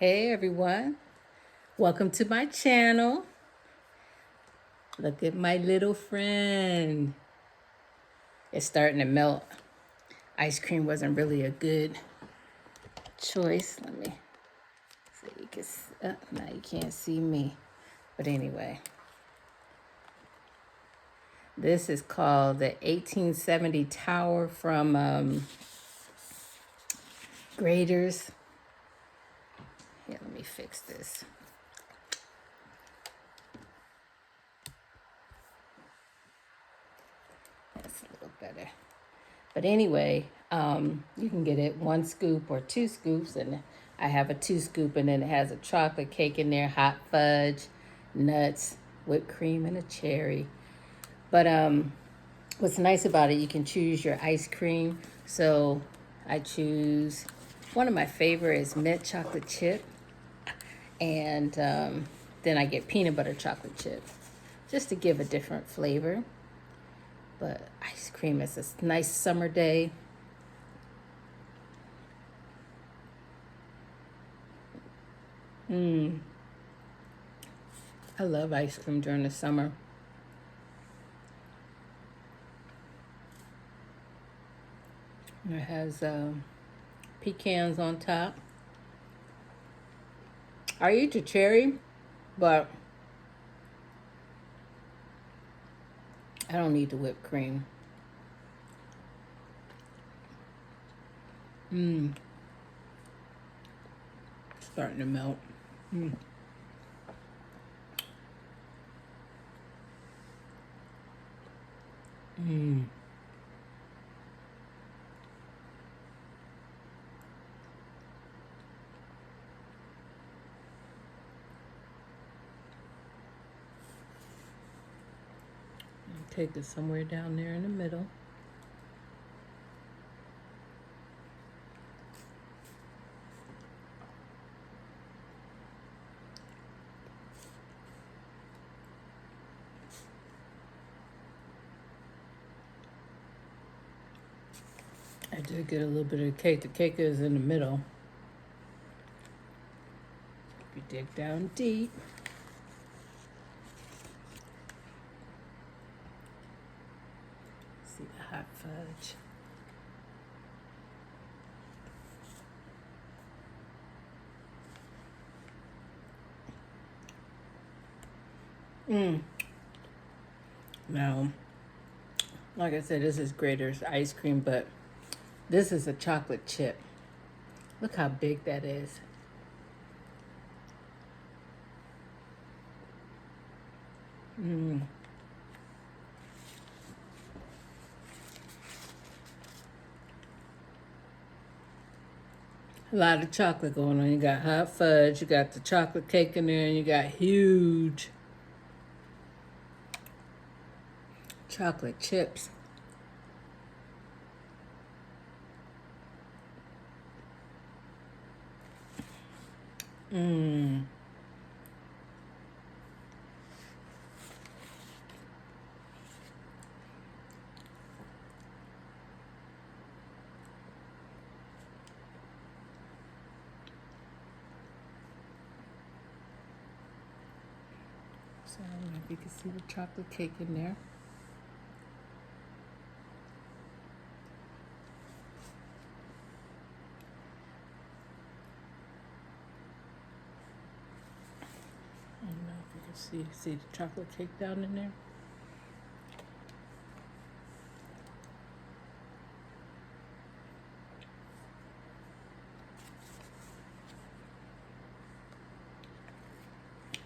Hey everyone, welcome to my channel. Look at my little friend. It's starting to melt. Ice cream wasn't really a good choice. Let me see, you can, now you can't see me. But anyway, this is called the 1870 Tower from Graders. Here, let me fix this. That's a little better. But anyway, you can get it 1 scoop or 2 scoops, and I have a 2 scoop, and then it has a chocolate cake in there, hot fudge, nuts, whipped cream, and a cherry. But what's nice about it, you can choose your ice cream. So I choose, one of my favorites is mint chocolate chip, and then I get peanut butter chocolate chip, just to give a different flavor. But ice cream is a nice summer day. I love ice cream during the summer. It has pecans on top. I eat the cherry, but I don't need the whipped cream. Starting to melt. Take it somewhere down there in the middle. I did get a little bit of the cake. The cake is in the middle. If you dig down deep. See the hot fudge. Now, like I said, this is Grater's ice cream, but this is a chocolate chip. Look how big that is. A lot of chocolate going on. You got hot fudge, you got the chocolate cake in there, and you got huge chocolate chips. So I don't know if you can see the chocolate cake in there. I don't know if you can see the chocolate cake down in there.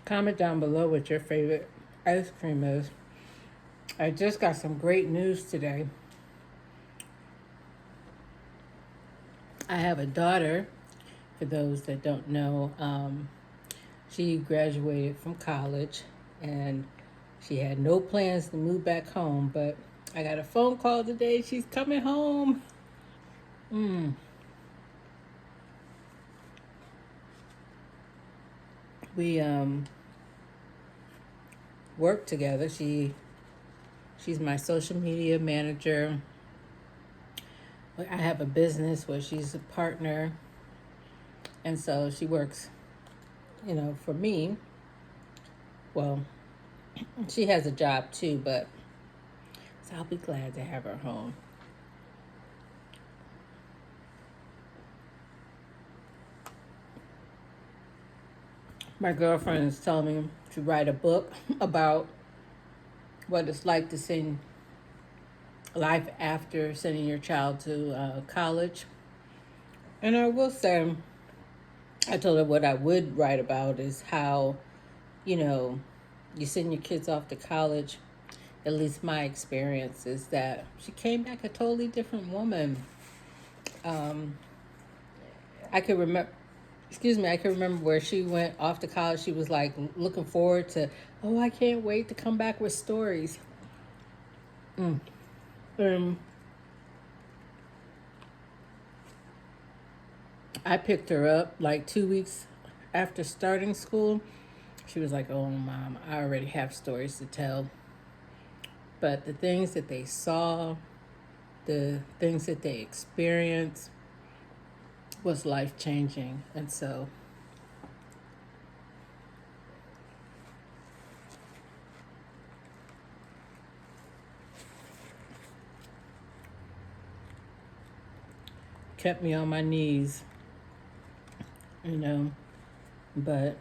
Comment down below what your favorite ice cream is. I just got some great news today. I have a daughter, for those that don't know. She graduated from college and she had no plans to move back home, but I got a phone call today. She's coming home. We work together. She's my social media manager. I have a business where she's a partner, and so she works For me, well, she has a job too, but so I'll be glad to have her home. My girlfriend is telling me to write a book about what it's like to send life after sending your child to college. And I will say, I told her what I would write about is how, you know, you send your kids off to college. At least my experience is that she came back a totally different woman. Um, I could remember, I can remember where she went off to college. She was like looking forward to, oh, I can't wait to come back with stories. Mm. Um, I picked her up like 2 weeks after starting school. She was like, oh, Mom, I already have stories to tell. But the things that they saw, the things that they experienced was life changing. And so kept me on my knees, you know. But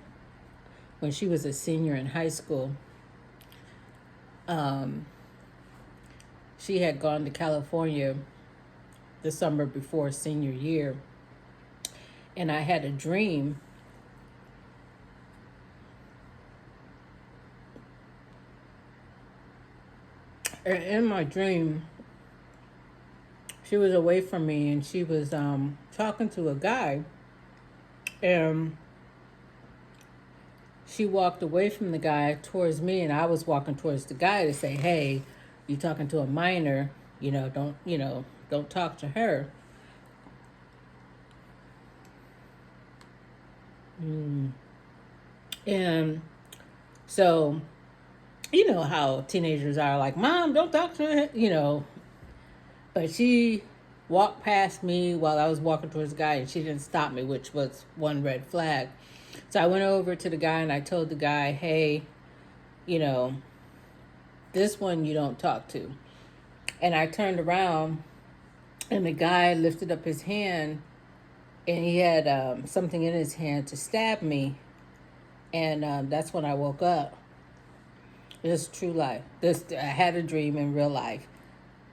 when she was a senior in high school, um, she had gone to California the summer before senior year. And I had a dream. And in my dream, she was away from me and she was talking to a guy. And she walked away from the guy towards me, and I was walking towards the guy to say, hey, you talking to a minor, don't talk to her. And so, you know how teenagers are like, Mom, don't talk to her, But she walked past me while I was walking towards the guy, and she didn't stop me, which was one red flag. So I went over to the guy and I told the guy, hey, you know, this one you don't talk to. And I turned around and the guy lifted up his hand and he had something in his hand to stab me. And that's when I woke up. This is true life. I had a dream in real life.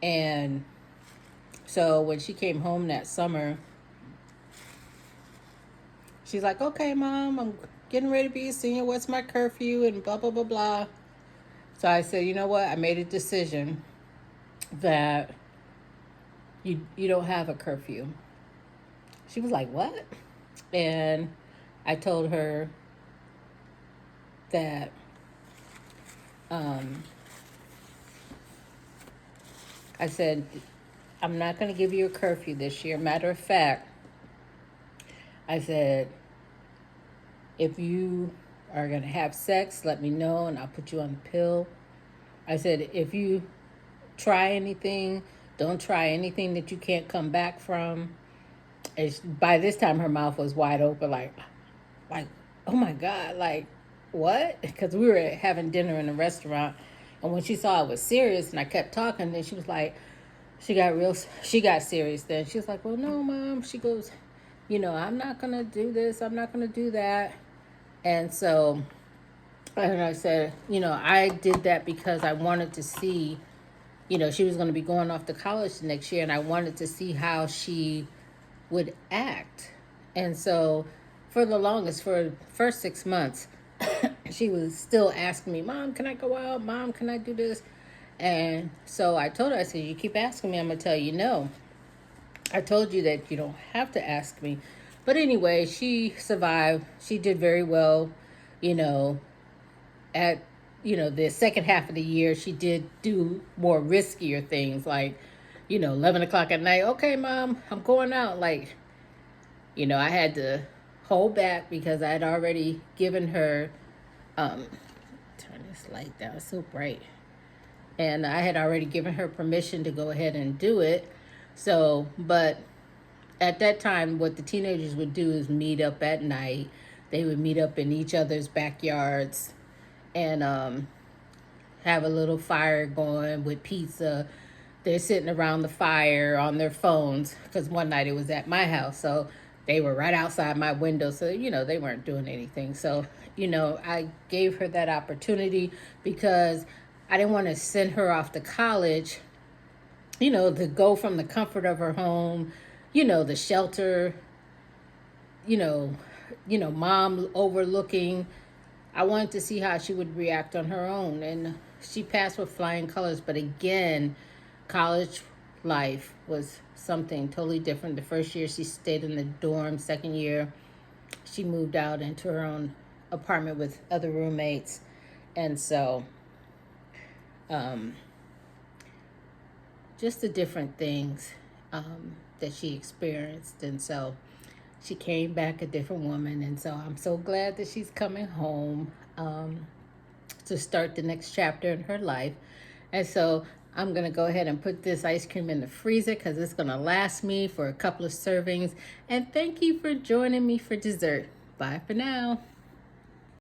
And so when she came home that summer, she's like, okay, Mom, I'm getting ready to be a senior. What's my curfew? And blah, blah, blah, blah. So I said, you know what? I made a decision that you don't have a curfew. She was like, what? And I told her that I said, I'm not going to give you a curfew this year. Matter of fact, I said, if you are going to have sex, let me know and I'll put you on the pill. I said, if you try anything, don't try anything that you can't come back from. And by this time, her mouth was wide open, like, oh my God, like, what? Because we were having dinner in a restaurant. And when she saw I was serious and I kept talking, then she was like, she got serious then. She was like, well, no, Mom. She goes, I'm not going to do this. I'm not going to do that. And so, and I said, I did that because I wanted to see, she was going to be going off to college next year. And I wanted to see how she would act. And so for the first 6 months, she was still asking me, Mom, can I go out? Mom, can I do this? And so I told her, I said, you keep asking me, I'm going to tell you no. I told you that you don't have to ask me. But anyway, she survived. She did very well, at, the second half of the year. She did do more riskier things like, 11 o'clock at night. Okay, Mom, I'm going out. Like, I had to hold back because I had already given her, turn this light down, it's so bright. And I had already given her permission to go ahead and do it. So, but at that time, what the teenagers would do is meet up at night. they would meet up in each other's backyards and have a little fire going with pizza. They're sitting around the fire on their phones because one night it was at my house. So they were right outside my window. So, they weren't doing anything. So, I gave her that opportunity because I didn't want to send her off to college, to go from the comfort of her home, the shelter, you know, mom overlooking. I wanted to see how she would react on her own. And she passed with flying colors. But again, college life was something totally different. The first year she stayed in the dorm. Second year she moved out into her own apartment with other roommates. And so just the different things that she experienced. And so she came back a different woman. And so I'm so glad that she's coming home to start the next chapter in her life. And so I'm going to go ahead and put this ice cream in the freezer because it's going to last me for a couple of servings. And thank you for joining me for dessert. Bye for now.